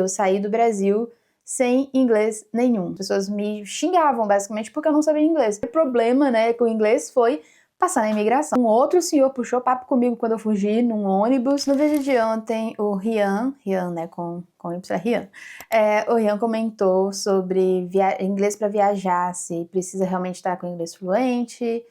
Eu saí do Brasil sem inglês nenhum. As pessoas me xingavam, basicamente, porque eu não sabia inglês. O problema, né, com o inglês foi passar na imigração. Um outro senhor puxou papo comigo quando eu fugi num ônibus. No vídeo de ontem, o Rian, né, com Y, Rian, o Rian comentou sobre inglês para viajar, se precisa realmente estar com inglês fluente,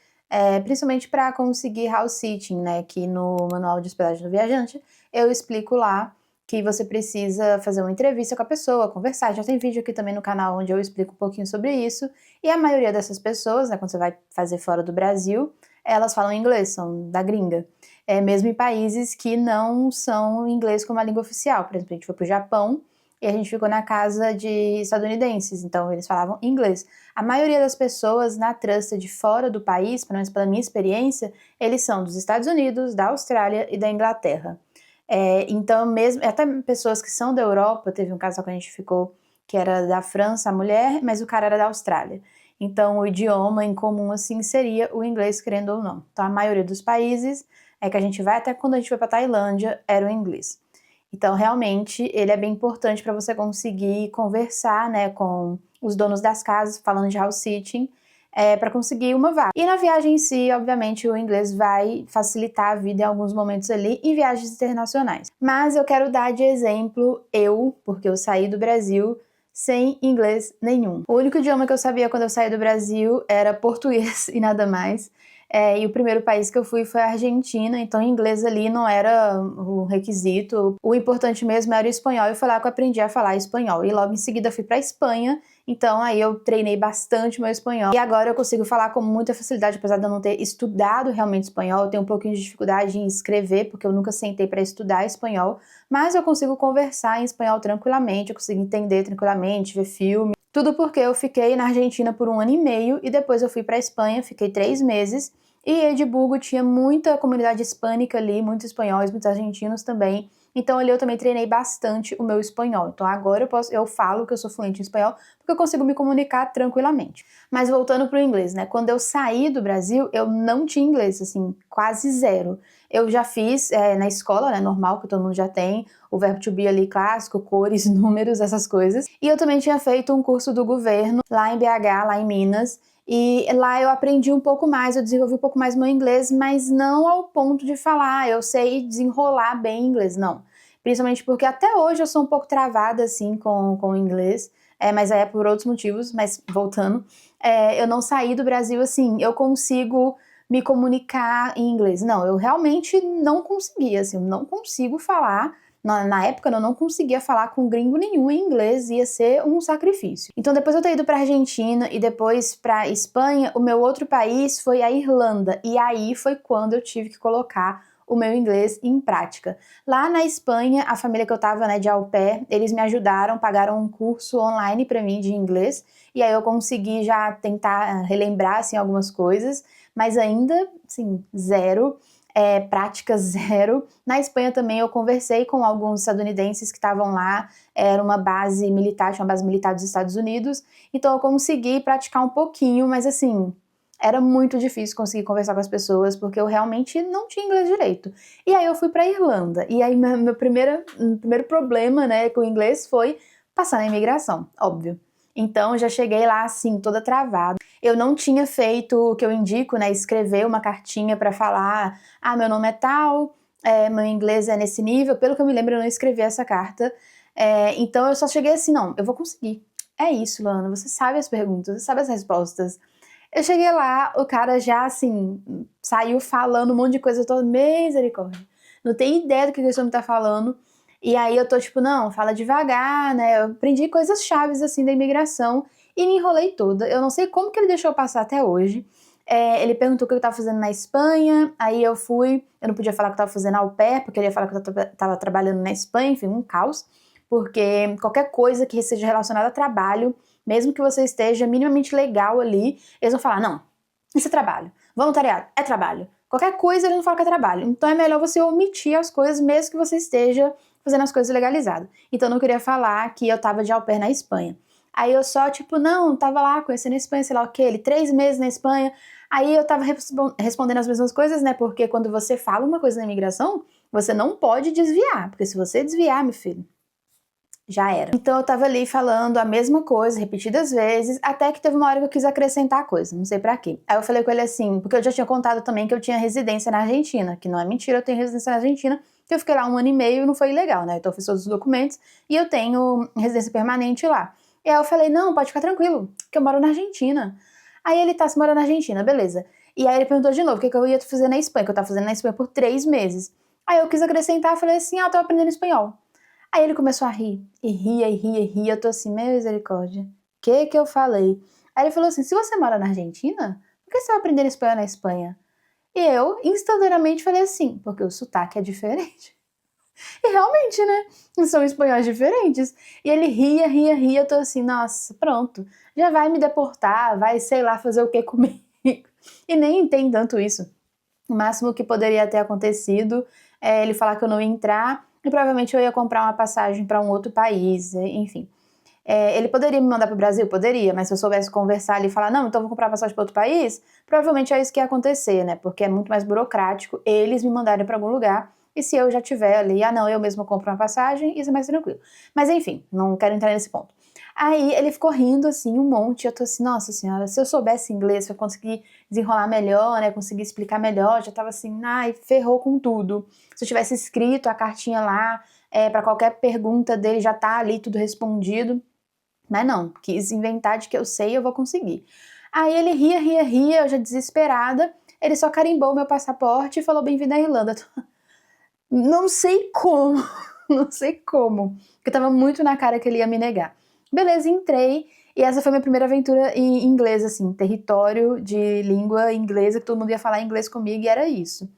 principalmente para conseguir house sitting, né, que no manual de hospedagem do viajante eu explico lá que você precisa fazer uma entrevista com a pessoa, conversar. Já tem vídeo aqui também no canal onde eu explico um pouquinho sobre isso. E a maioria dessas pessoas, né, quando você vai fazer fora do Brasil, elas falam inglês, são da gringa. Mesmo em países que não são inglês como a língua oficial. Por exemplo, a gente foi pro Japão e a gente ficou na casa de estadunidenses, então eles falavam inglês. A maioria das pessoas na Trusted fora do país, pelo menos pela minha experiência, eles são dos Estados Unidos, da Austrália e da Inglaterra. Então, mesmo até pessoas que são da Europa, teve um casal que a gente ficou que era da França, a mulher, mas o cara era da Austrália. Então, o idioma em comum, assim, seria o inglês, querendo ou não. Então, a maioria dos países que a gente vai, até quando a gente foi para Tailândia, era o inglês. Então, realmente, ele é bem importante para você conseguir conversar, né, com os donos das casas, falando de house sitting, para conseguir uma vaga. E na viagem em si, obviamente, o inglês vai facilitar a vida em alguns momentos ali em viagens internacionais. Mas eu quero dar de exemplo porque eu saí do Brasil sem inglês nenhum. O único idioma que eu sabia quando eu saí do Brasil era português e nada mais. E o primeiro país que eu fui foi a Argentina, então inglês ali não era o requisito. O importante mesmo era o espanhol, e foi lá que eu aprendi a falar espanhol. E logo em seguida fui para a Espanha, então aí eu treinei bastante meu espanhol. E agora eu consigo falar com muita facilidade, apesar de eu não ter estudado realmente espanhol. Eu tenho um pouquinho de dificuldade em escrever, porque eu nunca sentei para estudar espanhol. Mas eu consigo conversar em espanhol tranquilamente, eu consigo entender tranquilamente, ver filme. Tudo porque eu fiquei na Argentina por 1 ano e meio e depois eu fui para a Espanha, fiquei 3 meses. E Edimburgo tinha muita comunidade hispânica ali, muitos espanhóis, muitos argentinos também. Então ali eu também treinei bastante o meu espanhol. Então agora eu falo que eu sou fluente em espanhol porque eu consigo me comunicar tranquilamente. Mas voltando pro inglês, né? Quando eu saí do Brasil, eu não tinha inglês, assim, quase zero. Eu já fiz na escola, né, normal, que todo mundo já tem, o verbo to be ali clássico, cores, números, essas coisas. E eu também tinha feito um curso do governo lá em BH, lá em Minas, e lá eu aprendi um pouco mais, eu desenvolvi um pouco mais meu inglês, mas não ao ponto de falar, eu sei desenrolar bem inglês, não. Principalmente porque até hoje eu sou um pouco travada, assim, com o inglês, mas aí é por outros motivos, mas voltando, eu não saí do Brasil assim, eu consigo me comunicar em inglês. Não, eu realmente não conseguia, assim, eu não consigo falar. Na época eu não conseguia falar com gringo nenhum em inglês, ia ser um sacrifício. Então depois eu ter ido para Argentina e depois para Espanha, o meu outro país foi a Irlanda, e aí foi quando eu tive que colocar o meu inglês em prática. Lá na Espanha, a família que eu tava, né, de au pair, eles me ajudaram, pagaram um curso online para mim de inglês, e aí eu consegui já tentar relembrar, assim, algumas coisas, mas ainda, assim, zero. Prática zero. Na Espanha também eu conversei com alguns estadunidenses que estavam lá, era uma base militar, tinha uma base militar dos Estados Unidos, então eu consegui praticar um pouquinho, mas assim, era muito difícil conseguir conversar com as pessoas, porque eu realmente não tinha inglês direito. E aí eu fui pra Irlanda, e aí meu primeiro problema, né, com o inglês foi passar na imigração, óbvio. Então eu já cheguei lá assim, toda travada. Eu não tinha feito o que eu indico, né, escrever uma cartinha para falar, meu nome é tal, meu inglês é nesse nível. Pelo que eu me lembro, eu não escrevi essa carta. Então eu só cheguei assim, não, eu vou conseguir. É isso, Luana, você sabe as perguntas, você sabe as respostas. Eu cheguei lá, o cara já, assim, saiu falando um monte de coisa, eu tô, misericórdia. Não tenho ideia do que esse homem tá falando. E aí eu tô tipo, não, fala devagar, né? Eu aprendi coisas chaves, assim, da imigração e me enrolei toda. Eu não sei como que ele deixou passar até hoje. Ele perguntou o que eu tava fazendo na Espanha, aí eu fui, eu não podia falar que eu tava fazendo au pair, porque ele ia falar que eu tava trabalhando na Espanha, enfim, um caos. Porque qualquer coisa que seja relacionada a trabalho, mesmo que você esteja minimamente legal ali, eles vão falar, não, isso é trabalho. Voluntariado é trabalho. Qualquer coisa eles não falam que é trabalho. Então é melhor você omitir as coisas, mesmo que você esteja fazendo as coisas legalizadas. Então eu não queria falar que eu tava de au pair na Espanha. Aí eu só, tipo, não, tava lá conhecendo a Espanha, sei lá o quê, ele 3 meses na Espanha. Aí eu tava respondendo as mesmas coisas, né? Porque quando você fala uma coisa na imigração, você não pode desviar. Porque se você desviar, meu filho, já era. Então eu tava ali falando a mesma coisa, repetidas vezes, até que teve uma hora que eu quis acrescentar coisa, não sei pra quê. Aí eu falei com ele assim, porque eu já tinha contado também que eu tinha residência na Argentina, que não é mentira, eu tenho residência na Argentina, que eu fiquei lá 1 ano e meio e não foi ilegal, né? Então eu fiz todos os documentos e eu tenho residência permanente lá. E aí eu falei, não, pode ficar tranquilo, que eu moro na Argentina. Aí ele tá, se mora na Argentina, beleza. E aí ele perguntou de novo o que eu ia fazer na Espanha, que eu tava fazendo na Espanha por 3 meses. Aí eu quis acrescentar, falei assim, eu tô aprendendo espanhol. Aí ele começou a rir, e ria, e ria, e ria. Eu tô assim, meu misericórdia, que eu falei? Aí ele falou assim, se você mora na Argentina, por que você vai aprender espanhol na Espanha? E eu, instantaneamente, falei assim, porque o sotaque é diferente. E realmente, né, são espanhóis diferentes. E ele ria, ria, ria. Eu tô assim, nossa, pronto, já vai me deportar, vai, sei lá, fazer o que comigo. E nem tem tanto isso. O máximo que poderia ter acontecido é ele falar que eu não ia entrar e provavelmente eu ia comprar uma passagem para um outro país, enfim. Ele poderia me mandar para o Brasil? Poderia, mas se eu soubesse conversar ali e falar, não, então vou comprar passagem para outro país, provavelmente é isso que ia acontecer, né? Porque é muito mais burocrático eles me mandarem para algum lugar e se eu já tiver ali, não, eu mesmo compro uma passagem, isso é mais tranquilo. Mas enfim, não quero entrar nesse ponto. Aí ele ficou rindo assim um monte, eu tô assim, nossa senhora, se eu soubesse inglês, se eu conseguir desenrolar melhor, né, conseguir explicar melhor, já tava assim, ai, ferrou com tudo. Se eu tivesse escrito a cartinha lá, para qualquer pergunta dele já tá ali tudo respondido. Mas não, quis inventar de que eu sei e eu vou conseguir. Aí ele ria, ria, ria, eu já desesperada, ele só carimbou o meu passaporte e falou bem-vindo à Irlanda. Não sei como, não sei como, porque tava muito na cara que ele ia me negar. Beleza, entrei, e essa foi minha primeira aventura em inglês, assim, território de língua inglesa, que todo mundo ia falar inglês comigo, e era isso.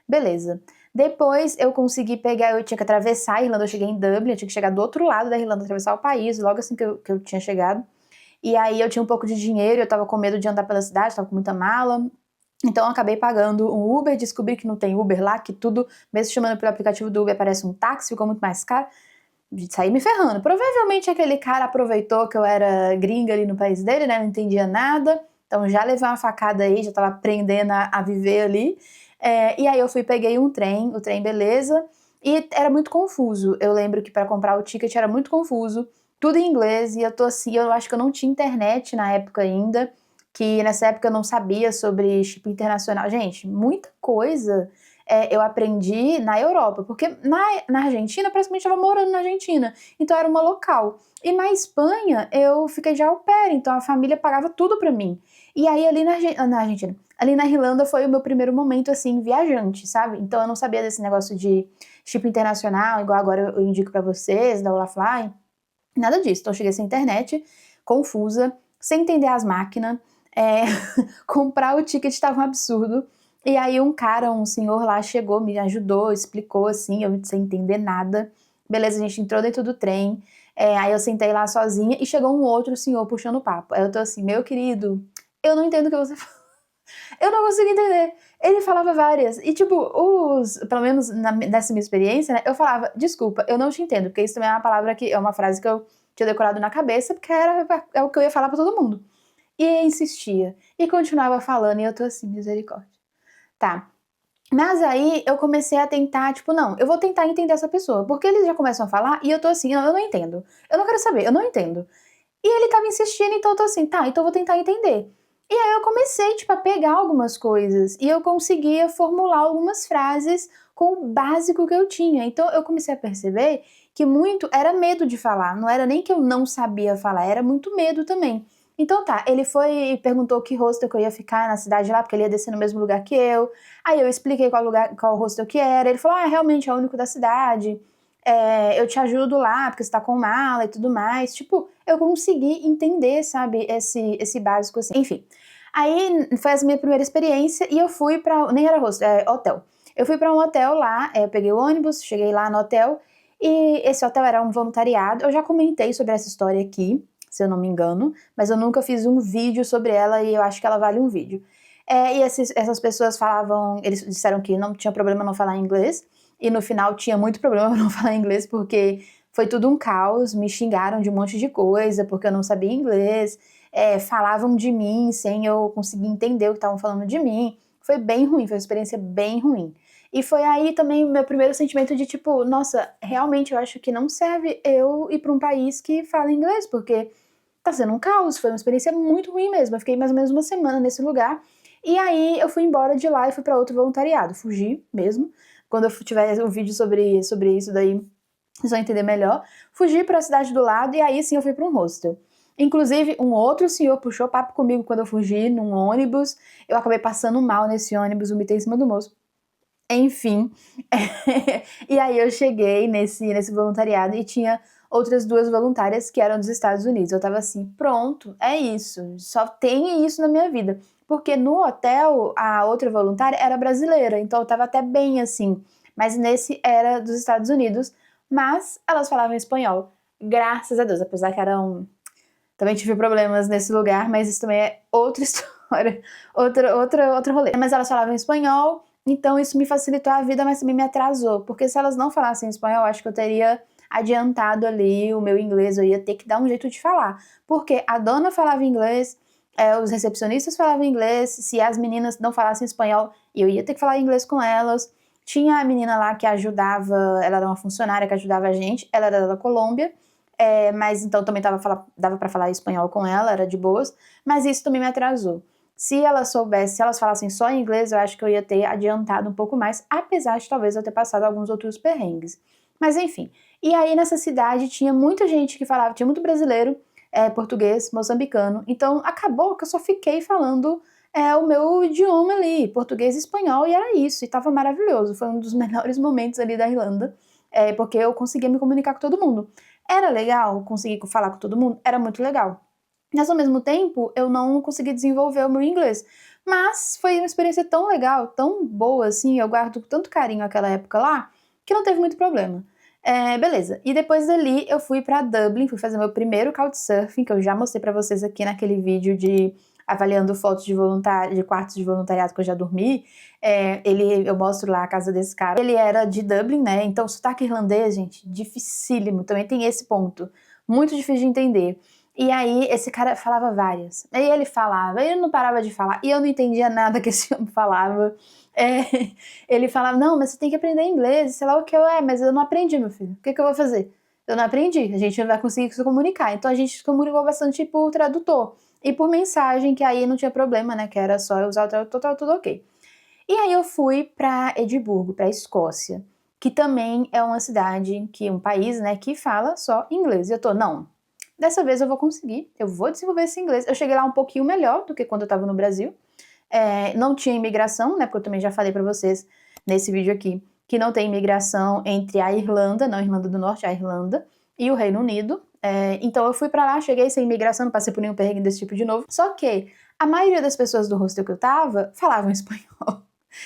Beleza. Depois eu consegui pegar, eu tinha que atravessar a Irlanda, eu cheguei em Dublin, eu tinha que chegar do outro lado da Irlanda, atravessar o país, logo assim que eu tinha chegado. E aí eu tinha um pouco de dinheiro, eu tava com medo de andar pela cidade, tava com muita mala, então eu acabei pagando um Uber, descobri que não tem Uber lá, que tudo, mesmo chamando pelo aplicativo do Uber, parece um táxi, ficou muito mais caro, de sair me ferrando. Provavelmente aquele cara aproveitou que eu era gringa ali no país dele, né, não entendia nada, então já levei uma facada aí, já tava aprendendo a viver ali. E aí eu fui, peguei o trem beleza, e era muito confuso. Eu lembro que para comprar o ticket era muito confuso, tudo em inglês, e eu tô assim, eu acho que eu não tinha internet na época ainda, que nessa época eu não sabia sobre chip internacional. Gente, muita coisa eu aprendi na Europa, porque na Argentina, praticamente eu estava morando na Argentina, então era uma local. E na Espanha eu fiquei de au pair, então a família pagava tudo pra mim. E aí ali na Argentina, ali na Irlanda foi o meu primeiro momento assim, viajante, sabe? Então eu não sabia desse negócio de chip internacional, igual agora eu indico pra vocês, da Olafly, nada disso. Então eu cheguei sem internet, confusa, sem entender as máquinas, comprar o ticket estava um absurdo. E aí um senhor lá chegou, me ajudou, explicou assim, eu sem entender nada. Beleza, a gente entrou dentro do trem, aí eu sentei lá sozinha e chegou um outro senhor puxando o papo. Aí eu tô assim, meu querido, eu não entendo o que você fala. Eu não consigo entender. Ele falava várias. E, tipo, pelo menos nessa minha experiência, né? Eu falava, desculpa, eu não te entendo. Porque isso também é uma palavra que é uma frase que eu tinha decorado na cabeça, porque é o que eu ia falar pra todo mundo. E ele insistia. E continuava falando. E eu tô assim, misericórdia. Tá. Mas aí eu comecei a tentar, tipo, não, eu vou tentar entender essa pessoa. Porque eles já começam a falar e eu tô assim, eu não entendo. Eu não quero saber, eu não entendo. E ele tava insistindo, então eu tô assim, tá, então eu vou tentar entender. E aí eu comecei, tipo, a pegar algumas coisas e eu conseguia formular algumas frases com o básico que eu tinha. Então eu comecei a perceber que muito era medo de falar, não era nem que eu não sabia falar, era muito medo também. Então tá, ele foi e perguntou que hostel que eu ia ficar na cidade lá, porque ele ia descer no mesmo lugar que eu. Aí eu expliquei qual hostel que era, ele falou, realmente é o único da cidade. Eu te ajudo lá, porque você tá com mala e tudo mais. Tipo, eu consegui entender, sabe, esse básico assim. Enfim, aí foi a minha primeira experiência e eu fui pra, nem era hotel. Eu fui pra um hotel lá, eu peguei o ônibus, cheguei lá no hotel e esse hotel era um voluntariado. Eu já comentei sobre essa história aqui, se eu não me engano, mas eu nunca fiz um vídeo sobre ela e eu acho que ela vale um vídeo. E essas pessoas falavam, eles disseram que não tinha problema não falar inglês, e no final tinha muito problema não falar inglês, porque foi tudo um caos, me xingaram de um monte de coisa, porque eu não sabia inglês, falavam de mim sem eu conseguir entender o que estavam falando de mim, foi bem ruim, foi uma experiência bem ruim. E foi aí também o meu primeiro sentimento de tipo, nossa, realmente eu acho que não serve eu ir pra um país que fala inglês, porque tá sendo um caos, foi uma experiência muito ruim mesmo. Eu fiquei mais ou menos uma semana nesse lugar. E aí eu fui embora de lá e fui pra outro voluntariado, fugi mesmo. Quando eu tiver um vídeo sobre isso daí, vocês vão entender melhor. Fugi pra cidade do lado e aí sim eu fui pra um hostel. Inclusive, um outro senhor puxou papo comigo quando eu fugi num ônibus. Eu acabei passando mal nesse ônibus, vomitei em cima do moço. Enfim, e aí eu cheguei nesse voluntariado e tinha outras duas voluntárias que eram dos Estados Unidos. Eu tava assim, pronto, é isso, só tem isso na minha vida. Porque no hotel, a outra voluntária era brasileira, então eu tava até bem assim. Mas nesse era dos Estados Unidos, mas elas falavam espanhol. Graças a Deus, apesar que eram... Também tive problemas nesse lugar, mas isso também é outra história, outro rolê. Mas elas falavam espanhol, então isso me facilitou a vida, mas também me atrasou. Porque se elas não falassem espanhol, acho que eu teria adiantado ali o meu inglês, eu ia ter que dar um jeito de falar. Porque a dona falava inglês, os recepcionistas falavam inglês, se as meninas não falassem espanhol, eu ia ter que falar inglês com elas. Tinha a menina lá que ajudava, ela era uma funcionária que ajudava a gente, ela era da Colômbia, mas então também dava pra falar espanhol com ela, era de boas, mas isso também me atrasou. Se elas falassem só inglês, eu acho que eu ia ter adiantado um pouco mais, apesar de talvez eu ter passado alguns outros perrengues. Mas enfim, e aí nessa cidade tinha muita gente que falava, tinha muito brasileiro, português, moçambicano, então acabou que eu só fiquei falando o meu idioma ali, português e espanhol, e era isso, e tava maravilhoso, foi um dos melhores momentos ali da Irlanda, porque eu conseguia me comunicar com todo mundo. Era legal conseguir falar com todo mundo? Era muito legal. Mas ao mesmo tempo, eu não consegui desenvolver o meu inglês. Mas foi uma experiência tão legal, tão boa assim, eu guardo com tanto carinho aquela época lá, que não teve muito problema. Beleza. E depois dali eu fui pra Dublin, fui fazer meu primeiro couchsurfing, que eu já mostrei pra vocês aqui naquele vídeo de avaliando fotos de quartos de voluntariado que eu já dormi. Eu mostro lá a casa desse cara. Ele era de Dublin, né? Então, o sotaque irlandês, gente, dificílimo. Também tem esse ponto. Muito difícil de entender. E aí, esse cara falava várias. Aí ele falava, ele não parava de falar, e eu não entendia nada que esse homem falava. Ele falava, não, mas você tem que aprender inglês, sei lá o que mas eu não aprendi, meu filho. O que eu vou fazer? Eu não aprendi, a gente não vai conseguir se comunicar. Então a gente se comunicou bastante por tradutor. E por mensagem, que aí não tinha problema, né? Que era só eu usar o tradutor, tava tudo ok. E aí eu fui pra Edimburgo, pra Escócia, que também é uma cidade, um país, né, que fala só inglês. E eu tô, não, dessa vez eu vou conseguir, eu vou desenvolver esse inglês. Eu cheguei lá um pouquinho melhor do que quando eu tava no Brasil. Não tinha imigração, né, porque eu também já falei pra vocês nesse vídeo aqui, que não tem imigração entre a Irlanda, não a Irlanda do Norte, a Irlanda, e o Reino Unido. Então eu fui pra lá, cheguei sem imigração, não passei por nenhum perrengue desse tipo de novo. Só que a maioria das pessoas do hostel que eu tava falavam espanhol.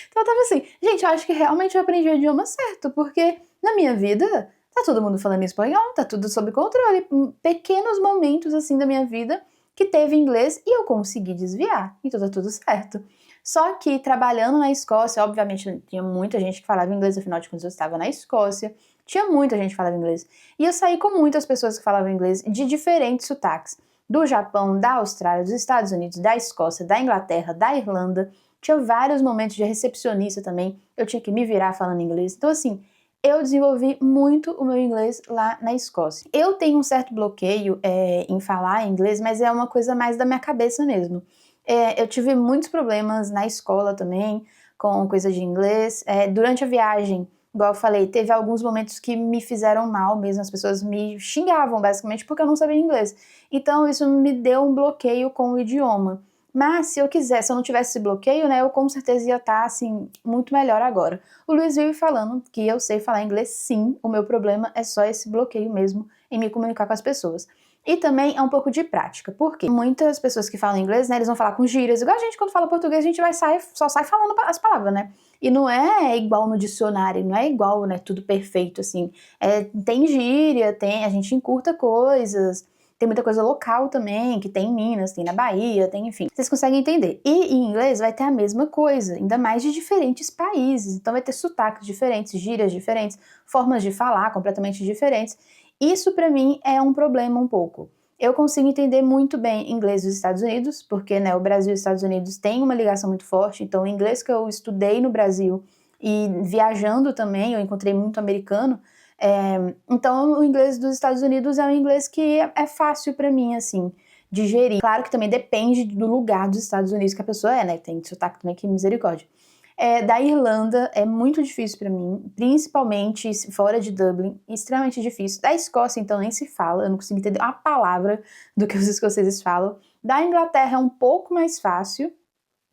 Então eu tava assim, gente, eu acho que realmente eu aprendi o idioma certo, porque na minha vida tá todo mundo falando espanhol, tá tudo sob controle. Pequenos momentos assim da minha vida que teve inglês e eu consegui desviar, então tá tudo certo. Só que trabalhando na Escócia, obviamente tinha muita gente que falava inglês, afinal de contas eu estava na Escócia, tinha muita gente que falava inglês. E eu saí com muitas pessoas que falavam inglês de diferentes sotaques. Do Japão, da Austrália, dos Estados Unidos, da Escócia, da Inglaterra, da Irlanda. Tinha vários momentos de recepcionista também, eu tinha que me virar falando inglês. Então assim, eu desenvolvi muito o meu inglês lá na Escócia. Eu tenho um certo bloqueio em falar inglês, mas é uma coisa mais da minha cabeça mesmo. Eu tive muitos problemas na escola também, com coisa de inglês. Durante a viagem, igual eu falei, teve alguns momentos que me fizeram mal mesmo, as pessoas me xingavam basicamente porque eu não sabia inglês. Então isso me deu um bloqueio com o idioma. Mas se eu não tivesse esse bloqueio, né, eu com certeza ia estar, assim, muito melhor agora. O Luiz vive falando que eu sei falar inglês sim, o meu problema é só esse bloqueio mesmo em me comunicar com as pessoas. E também é um pouco de prática, porque muitas pessoas que falam inglês, né, eles vão falar com gírias, igual a gente quando fala português, a gente só sai falando as palavras, né? E não é igual no dicionário, não é igual, né, tudo perfeito, assim. Tem gíria, a gente encurta coisas, tem muita coisa local também, que tem em Minas, tem na Bahia, tem, enfim. Vocês conseguem entender. E em inglês vai ter a mesma coisa, ainda mais de diferentes países. Então vai ter sotaques diferentes, gírias diferentes, formas de falar completamente diferentes. Isso pra mim é um problema um pouco. Eu consigo entender muito bem inglês dos Estados Unidos, porque, né, o Brasil e os Estados Unidos têm uma ligação muito forte, então o inglês que eu estudei no Brasil e viajando também, eu encontrei muito americano. Então o inglês dos Estados Unidos é um inglês que é fácil pra mim, assim, digerir. Claro que também depende do lugar dos Estados Unidos que a pessoa é, né? Tem sotaque também, que misericórdia. Da Irlanda é muito difícil pra mim, principalmente fora de Dublin, extremamente difícil. Da Escócia, então, nem se fala, eu não consigo entender uma palavra do que os escoceses falam. Da Inglaterra é um pouco mais fácil,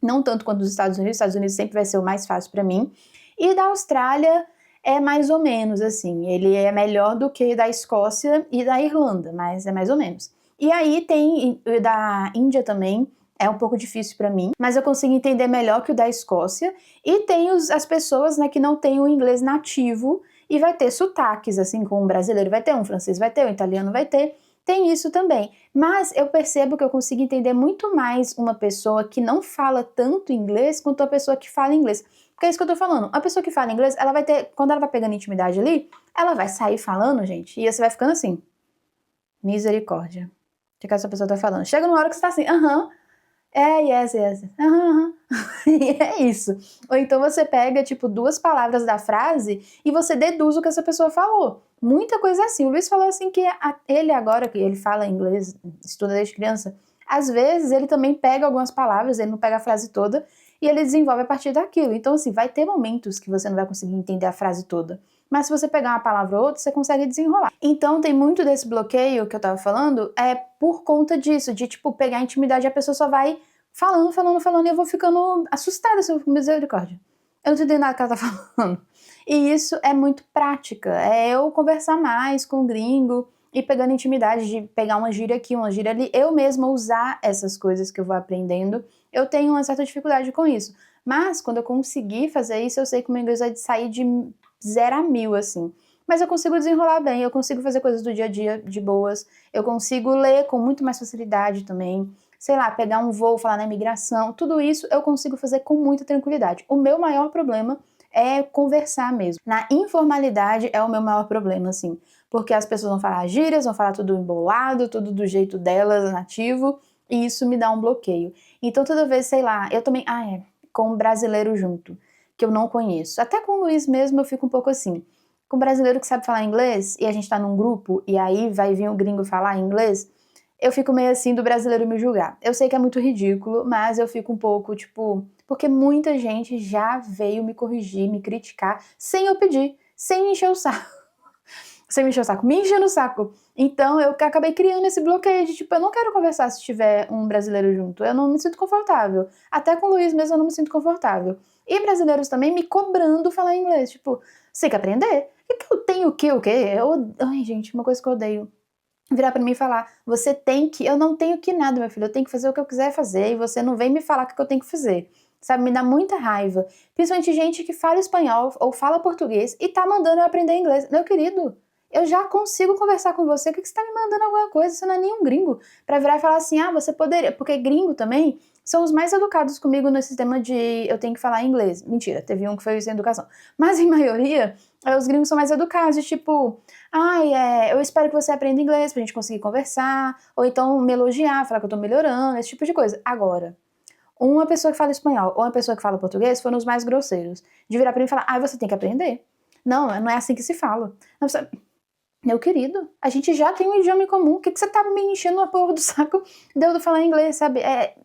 não tanto quanto os Estados Unidos sempre vai ser o mais fácil pra mim. E da Austrália é mais ou menos, assim, ele é melhor do que da Escócia e da Irlanda, mas é mais ou menos. E aí tem da Índia também, é um pouco difícil pra mim, mas eu consigo entender melhor que o da Escócia. E tem as pessoas, né, que não têm o inglês nativo e vai ter sotaques, assim como um brasileiro vai ter, um francês vai ter, um italiano vai ter. Tem isso também. Mas eu percebo que eu consigo entender muito mais uma pessoa que não fala tanto inglês quanto a pessoa que fala inglês. Porque é isso que eu tô falando. A pessoa que fala inglês, ela vai ter, quando ela vai pegando intimidade ali, ela vai sair falando, gente, e você vai ficando assim. Misericórdia. O que essa pessoa tá falando? Chega numa hora que você tá assim, yes, E é isso. Ou então você pega, tipo, 2 palavras da frase e você deduz o que essa pessoa falou. Muita coisa assim. O Luiz falou assim que ele agora, que ele fala inglês, estuda desde criança, às vezes ele também pega algumas palavras, ele não pega a frase toda, e ele desenvolve a partir daquilo. Então, assim, vai ter momentos que você não vai conseguir entender a frase toda. Mas se você pegar uma palavra ou outra, você consegue desenrolar. Então, tem muito desse bloqueio que eu tava falando, por conta disso, de, tipo, pegar a intimidade e a pessoa só vai falando, e eu vou ficando assustada, assim, misericórdia. Eu não tô entendendo nada que ela tá falando. E isso é muito prática, é eu conversar mais com o gringo e pegando intimidade de pegar uma gíria aqui, uma gíria ali, eu mesma usar essas coisas que eu vou aprendendo. Eu tenho uma certa dificuldade com isso. Mas, quando eu conseguir fazer isso, eu sei que o meu inglês vai sair de 0 a 1000, assim. Mas eu consigo desenrolar bem, eu consigo fazer coisas do dia a dia de boas, eu consigo ler com muito mais facilidade também. Sei lá, pegar um voo, falar na imigração, tudo isso eu consigo fazer com muita tranquilidade. O meu maior problema é conversar mesmo. Na informalidade é o meu maior problema, assim, porque as pessoas vão falar gírias, vão falar tudo embolado, tudo do jeito delas, nativo, e isso me dá um bloqueio. Então toda vez, sei lá, eu também, com um brasileiro junto, que eu não conheço. Até com o Luiz mesmo eu fico um pouco assim. Com um brasileiro que sabe falar inglês, e a gente tá num grupo, e aí vai vir um gringo falar inglês, eu fico meio assim do brasileiro me julgar. Eu sei que é muito ridículo, mas eu fico um pouco, tipo, porque muita gente já veio me corrigir, me criticar, sem eu pedir, sem me encher o saco. Sem me encher o saco, me enchendo o saco. Então eu acabei criando esse bloqueio de, tipo, eu não quero conversar se tiver um brasileiro junto, eu não me sinto confortável. Até com o Luiz mesmo eu não me sinto confortável. E brasileiros também me cobrando falar inglês, tipo, você tem que aprender. O que eu tenho o quê? Ai, gente, uma coisa que eu odeio. Virar pra mim e falar, você tem que, eu não tenho que nada, meu filho, eu tenho que fazer o que eu quiser fazer e você não vem me falar o que eu tenho que fazer, sabe, me dá muita raiva, principalmente gente que fala espanhol ou fala português e tá mandando eu aprender inglês. Meu querido, eu já consigo conversar com você, por que você tá me mandando alguma coisa, você não é nenhum gringo, pra virar e falar assim, você poderia, porque gringo também são os mais educados comigo no sistema de eu tenho que falar inglês. Mentira, teve um que foi sem educação, mas em maioria, os gringos são mais educados, tipo, eu espero que você aprenda inglês pra gente conseguir conversar, ou então me elogiar, falar que eu tô melhorando, esse tipo de coisa. Agora, uma pessoa que fala espanhol ou uma pessoa que fala português foram os mais grosseiros, de virar pra mim e falar, você tem que aprender. Não, não é assim que se fala. Não, meu querido, a gente já tem um idioma em comum, o que você tá me enchendo a porra do saco de eu falar inglês, sabe?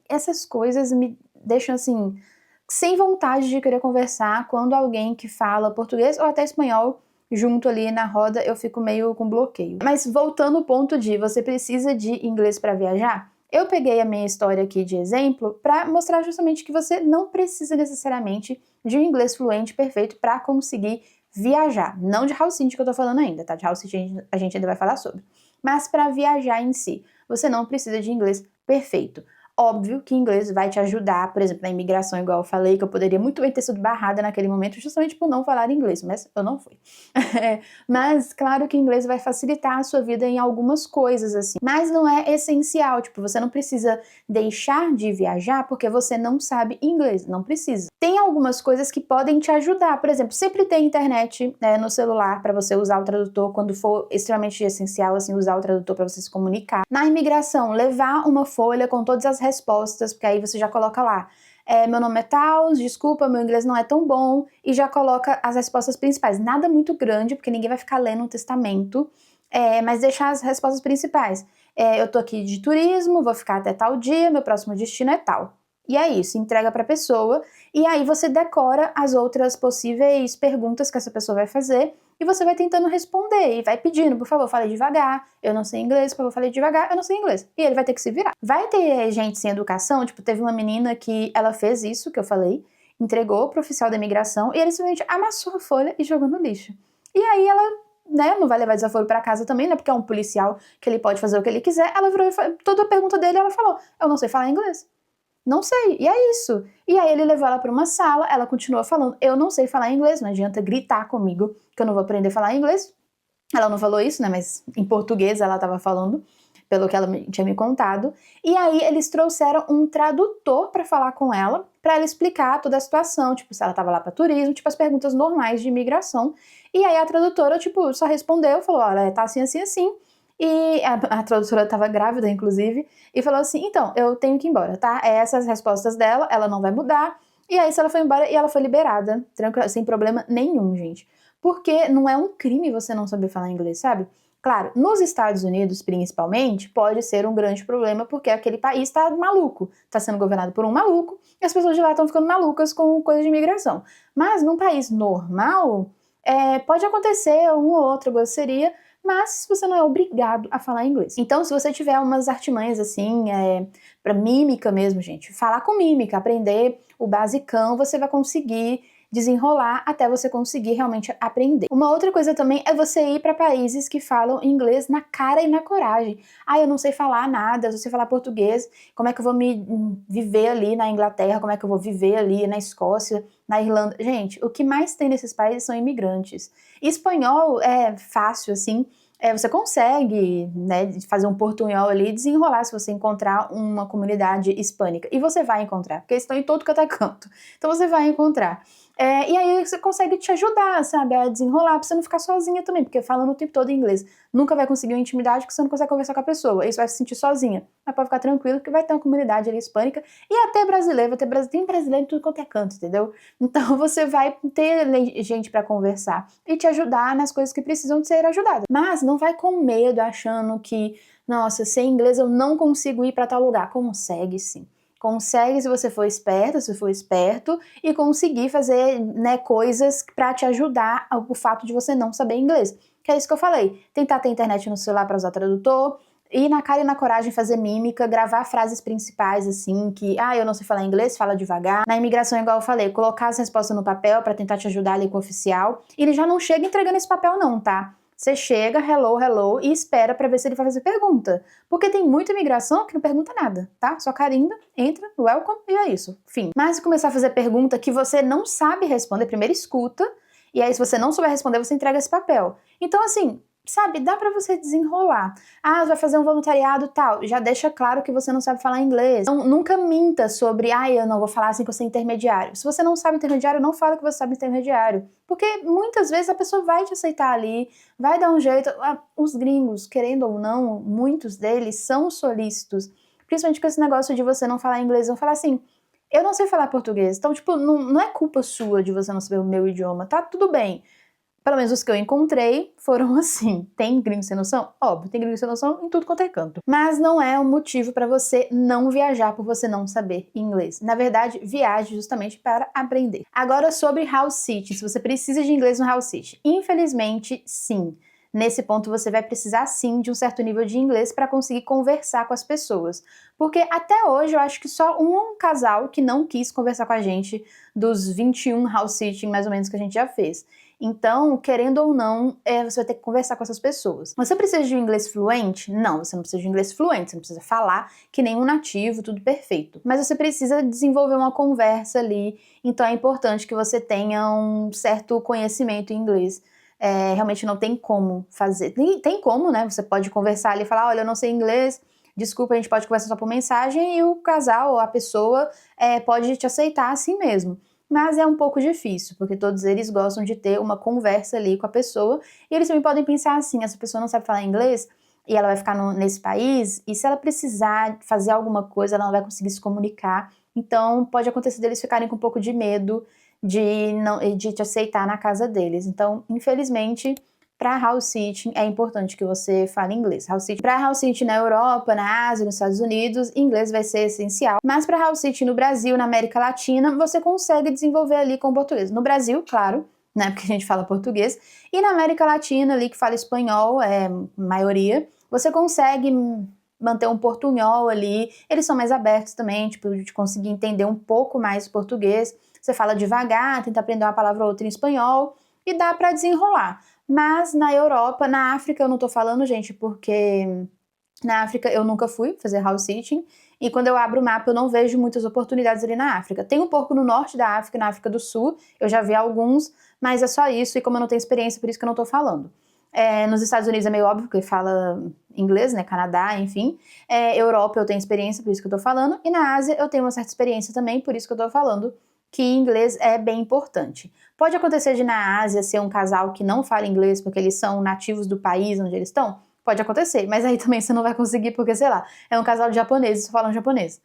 Essas coisas me deixam assim, sem vontade de querer conversar quando alguém que fala português ou até espanhol junto ali na roda, eu fico meio com bloqueio. Mas voltando ao ponto de você precisa de inglês para viajar, eu peguei a minha história aqui de exemplo para mostrar justamente que você não precisa necessariamente de um inglês fluente perfeito para conseguir viajar. Não de house sitting que eu tô falando ainda, tá? De house sitting a gente ainda vai falar sobre. Mas para viajar em si, você não precisa de inglês perfeito. Óbvio que inglês vai te ajudar, por exemplo, na imigração, igual eu falei, que eu poderia muito bem ter sido barrada naquele momento justamente por não falar inglês, mas eu não fui. Mas, claro que inglês vai facilitar a sua vida em algumas coisas, assim. Mas não é essencial, tipo, você não precisa deixar de viajar porque você não sabe inglês, não precisa. Tem algumas coisas que podem te ajudar, por exemplo, sempre tem internet no celular para você usar o tradutor quando for extremamente essencial, assim, usar o tradutor para você se comunicar. Na imigração, levar uma folha com todas as respostas, porque aí você já coloca lá. meu nome é tal, desculpa, meu inglês não é tão bom, e já coloca as respostas principais. Nada muito grande, porque ninguém vai ficar lendo um testamento, mas deixar as respostas principais. Eu tô aqui de turismo, vou ficar até tal dia, meu próximo destino é tal. E é isso, entrega pra pessoa, e aí você decora as outras possíveis perguntas que essa pessoa vai fazer, e você vai tentando responder, e vai pedindo, por favor, fale devagar, eu não sei inglês, por favor, fale devagar, eu não sei inglês. E ele vai ter que se virar. Vai ter gente sem educação, tipo, teve uma menina que ela fez isso, que eu falei, entregou pro oficial da imigração, e ele simplesmente amassou a folha e jogou no lixo. E aí ela, né, não vai levar desaforo pra casa também, né, porque é um policial que ele pode fazer o que ele quiser. Ela virou e toda a pergunta dele, ela falou, eu não sei falar inglês. Não sei, e é isso. E aí ele levou ela para uma sala, ela continuou falando, eu não sei falar inglês, não adianta gritar comigo que eu não vou aprender a falar inglês. Ela não falou isso, né, mas em português ela estava falando, pelo que ela tinha me contado. E aí eles trouxeram um tradutor para falar com ela, para ela explicar toda a situação, tipo, se ela estava lá para turismo, tipo, as perguntas normais de imigração. E aí a tradutora, tipo, só respondeu, falou, olha, tá assim, assim, assim. E a tradutora estava grávida, inclusive, e falou assim, então, eu tenho que ir embora, tá? Essas respostas dela, ela não vai mudar. E aí, ela foi embora e ela foi liberada, tranquila, sem problema nenhum, gente. Porque não é um crime você não saber falar inglês, sabe? Claro, nos Estados Unidos, principalmente, pode ser um grande problema, porque aquele país tá maluco, tá sendo governado por um maluco, e as pessoas de lá estão ficando malucas com coisa de imigração. Mas num país normal, pode acontecer uma ou outra grosseria, mas você não é obrigado a falar inglês. Então, se você tiver umas artimanhas assim, pra mímica mesmo, gente, falar com mímica, aprender o basicão, você vai conseguir desenrolar até você conseguir realmente aprender. Uma outra coisa também é você ir para países que falam inglês na cara e na coragem. Ah, eu não sei falar nada, eu não sei falar português, como é que eu vou me viver ali na Inglaterra, como é que eu vou viver ali na Escócia, na Irlanda? Gente, o que mais tem nesses países são imigrantes. Espanhol é fácil, assim, você consegue, né, fazer um portunhol ali e desenrolar se você encontrar uma comunidade hispânica. E você vai encontrar, porque eles estão em todo canto é canto. Então você vai encontrar. E aí você consegue te ajudar, sabe, a desenrolar, pra você não ficar sozinha também, porque falando o tempo todo em inglês, nunca vai conseguir uma intimidade porque você não consegue conversar com a pessoa, aí você vai se sentir sozinha. Mas pode ficar tranquilo que vai ter uma comunidade ali hispânica e até brasileiro, tem brasileiro em tudo quanto é canto, entendeu? Então você vai ter gente pra conversar e te ajudar nas coisas que precisam de ser ajudadas. Mas não vai com medo achando que, nossa, sem inglês eu não consigo ir pra tal lugar. Consegue sim. Consegue se você for esperta, se for esperto, e conseguir fazer, né, coisas para te ajudar o fato de você não saber inglês. Que é isso que eu falei. Tentar ter internet no celular para usar tradutor, ir na cara e na coragem fazer mímica, gravar frases principais, assim, que, eu não sei falar inglês, fala devagar. Na imigração, igual eu falei, colocar as respostas no papel para tentar te ajudar ali com o oficial. E ele já não chega entregando esse papel não, tá? Você chega, hello, hello, e espera pra ver se ele vai fazer pergunta. Porque tem muita imigração que não pergunta nada, tá? Só carimba, entra, welcome, e é isso. Fim. Mas se começar a fazer pergunta que você não sabe responder, primeiro escuta, e aí se você não souber responder, você entrega esse papel. Então, assim, sabe, dá pra você desenrolar. Vai fazer um voluntariado tal, já deixa claro que você não sabe falar inglês. Então, nunca minta sobre, eu não vou falar assim que você é intermediário. Se você não sabe intermediário, não fala que você sabe intermediário. Porque muitas vezes a pessoa vai te aceitar ali, vai dar um jeito. Os gringos, querendo ou não, muitos deles são solícitos. Principalmente com esse negócio de você não falar inglês, vão falar assim, eu não sei falar português. Então, tipo, não é culpa sua de você não saber o meu idioma, tá tudo bem. Pelo menos os que eu encontrei foram assim. Tem gringo sem noção? Óbvio, tem gringo sem noção em tudo quanto é canto. Mas não é um motivo para você não viajar por você não saber inglês. Na verdade, viaje justamente para aprender. Agora sobre House City, se você precisa de inglês no House City. Infelizmente, sim. Nesse ponto você vai precisar sim de um certo nível de inglês para conseguir conversar com as pessoas. Porque até hoje eu acho que só um casal que não quis conversar com a gente dos 21 House Sitting mais ou menos que a gente já fez. Então, querendo ou não, você vai ter que conversar com essas pessoas. Você precisa de um inglês fluente? Não, você não precisa de um inglês fluente, você não precisa falar que nem um nativo, tudo perfeito. Mas você precisa desenvolver uma conversa ali, então é importante que você tenha um certo conhecimento em inglês. Realmente não tem como fazer. Tem como, né? Você pode conversar ali e falar, olha, eu não sei inglês, desculpa, a gente pode conversar só por mensagem, e o casal ou a pessoa pode te aceitar assim mesmo. Mas é um pouco difícil, porque todos eles gostam de ter uma conversa ali com a pessoa, e eles também podem pensar assim, essa pessoa não sabe falar inglês, e ela vai ficar nesse país, e se ela precisar fazer alguma coisa, ela não vai conseguir se comunicar, então pode acontecer deles ficarem com um pouco de medo de te aceitar na casa deles. Então, infelizmente, para house sitting é importante que você fale inglês. Para house sitting na Europa, na Ásia, nos Estados Unidos, inglês vai ser essencial. Mas para house sitting no Brasil, na América Latina, você consegue desenvolver ali com o português. No Brasil, claro, né, porque a gente fala português, e na América Latina ali que fala espanhol, maioria, você consegue manter um portunhol ali. Eles são mais abertos também, tipo, de conseguir entender um pouco mais o português. Você fala devagar, tenta aprender uma palavra ou outra em espanhol e dá para desenrolar. Mas na Europa, na África eu não tô falando, gente, porque na África eu nunca fui fazer house sitting e quando eu abro o mapa eu não vejo muitas oportunidades ali na África. Tem um pouco no norte da África, na África do Sul, eu já vi alguns, mas é só isso e como eu não tenho experiência, por isso que eu não tô falando. Nos Estados Unidos é meio óbvio que fala inglês, né, Canadá, enfim. Europa eu tenho experiência, por isso que eu tô falando. E na Ásia eu tenho uma certa experiência também, por isso que eu tô falando que inglês é bem importante. Pode acontecer de na Ásia ser um casal que não fala inglês porque eles são nativos do país onde eles estão? Pode acontecer, mas aí também você não vai conseguir porque, sei lá, é um casal de japoneses que falam japonês.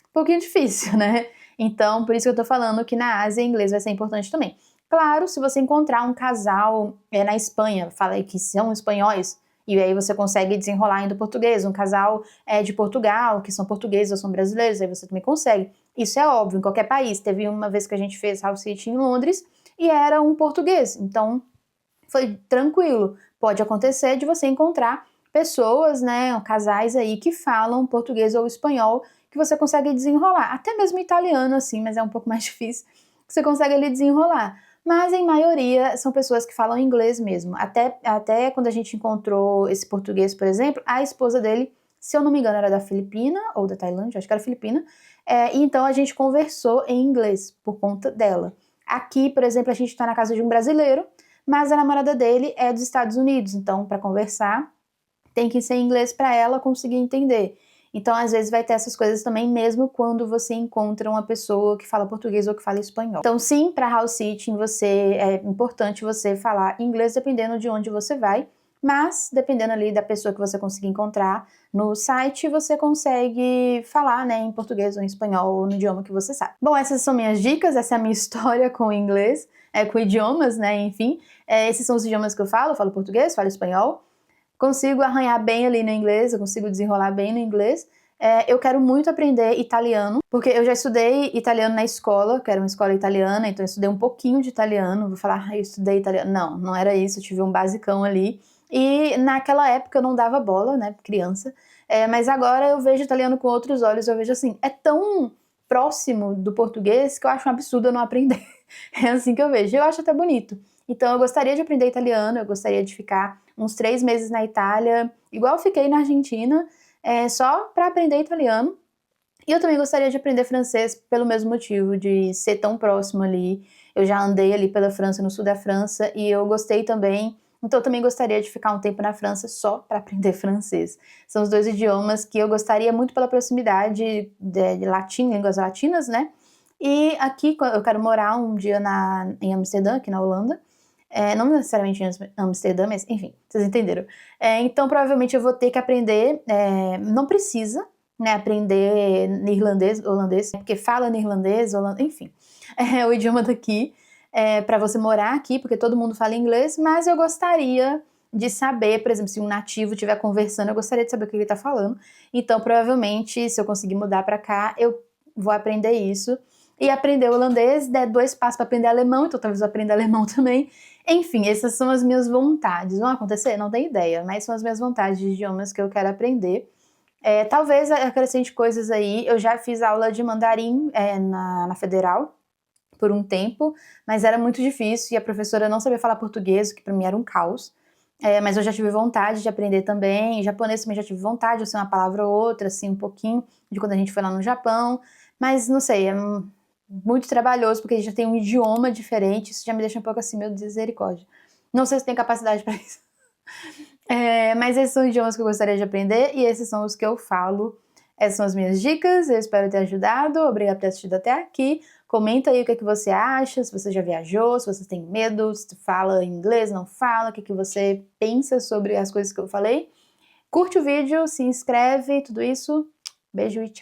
Um pouquinho difícil, né? Então, por isso que eu tô falando que na Ásia inglês vai ser importante também. Claro, se você encontrar um casal na Espanha, fala aí que são espanhóis, e aí você consegue desenrolar ainda o português, um casal de Portugal, que são portugueses ou são brasileiros, aí você também consegue. Isso é óbvio, em qualquer país. Teve uma vez que a gente fez house sitting em Londres e era um português, então foi tranquilo. Pode acontecer de você encontrar pessoas, né, casais aí que falam português ou espanhol, que você consegue desenrolar. Até mesmo italiano, assim, mas é um pouco mais difícil, que você consegue ali desenrolar. Mas, em maioria, são pessoas que falam inglês mesmo. Até quando a gente encontrou esse português, por exemplo, a esposa dele, se eu não me engano, era da Filipina, ou da Tailândia, acho que era Filipina, e então a gente conversou em inglês, por conta dela. Aqui, por exemplo, a gente está na casa de um brasileiro, mas a namorada dele é dos Estados Unidos, então, para conversar, tem que ser em inglês para ela conseguir entender. Então, às vezes, vai ter essas coisas também, mesmo quando você encontra uma pessoa que fala português ou que fala espanhol. Então, sim, para house sitting, é importante você falar inglês dependendo de onde você vai, mas, dependendo ali da pessoa que você conseguir encontrar no site, você consegue falar, né, em português ou em espanhol, ou no idioma que você sabe. Bom, essas são minhas dicas, essa é a minha história com o inglês, com idiomas, né, enfim. Esses são os idiomas que eu falo português, falo espanhol. Consigo arranhar bem ali no inglês, eu consigo desenrolar bem no inglês. Eu quero muito aprender italiano, porque eu já estudei italiano na escola, que era uma escola italiana, então eu estudei um pouquinho de italiano. Vou falar, eu estudei italiano. Não, não era isso, eu tive um basicão ali. E naquela época eu não dava bola, né, criança. Mas agora eu vejo italiano com outros olhos, eu vejo assim, é tão próximo do português que eu acho um absurdo eu não aprender. É assim que eu vejo. Eu acho até bonito. Então eu gostaria de aprender italiano, eu gostaria de ficar uns 3 meses na Itália, igual eu fiquei na Argentina, só para aprender italiano. E eu também gostaria de aprender francês pelo mesmo motivo, de ser tão próximo ali. Eu já andei ali pela França, no sul da França, e eu gostei também. Então eu também gostaria de ficar um tempo na França só para aprender francês. São os 2 idiomas que eu gostaria muito pela proximidade de latim, línguas latinas, né? E aqui eu quero morar um dia em Amsterdã, aqui na Holanda. Não necessariamente em Amsterdã, mas enfim, vocês entenderam. Então provavelmente eu vou ter que aprender, não precisa, né, aprender neerlandês, holandês, porque fala neerlandês, enfim, é o idioma daqui, para você morar aqui, porque todo mundo fala inglês, mas eu gostaria de saber, por exemplo, se um nativo estiver conversando, eu gostaria de saber o que ele está falando. Então provavelmente, se eu conseguir mudar para cá, eu vou aprender isso. E aprender holandês, 2 passos para aprender alemão, então talvez eu aprenda alemão também. Enfim, essas são as minhas vontades. Vão acontecer? Não tenho ideia, mas são as minhas vontades de idiomas que eu quero aprender. Talvez acrescente coisas aí. Eu já fiz aula de mandarim na Federal por um tempo, mas era muito difícil e a professora não sabia falar português, o que para mim era um caos. Mas eu já tive vontade de aprender também. Japonês também já tive vontade, eu sei uma palavra ou outra, assim, um pouquinho, de quando a gente foi lá no Japão. Mas não sei, muito trabalhoso, porque a gente já tem um idioma diferente, isso já me deixa um pouco assim, meu Deus, misericórdia. Não sei se tem capacidade para isso. Mas esses são os idiomas que eu gostaria de aprender e esses são os que eu falo. Essas são as minhas dicas, eu espero ter ajudado. Obrigada por ter assistido até aqui. Comenta aí o que, que você acha, se você já viajou, se você tem medo, se fala inglês, não fala, o que, que você pensa sobre as coisas que eu falei. Curte o vídeo, se inscreve, tudo isso. Beijo e tchau.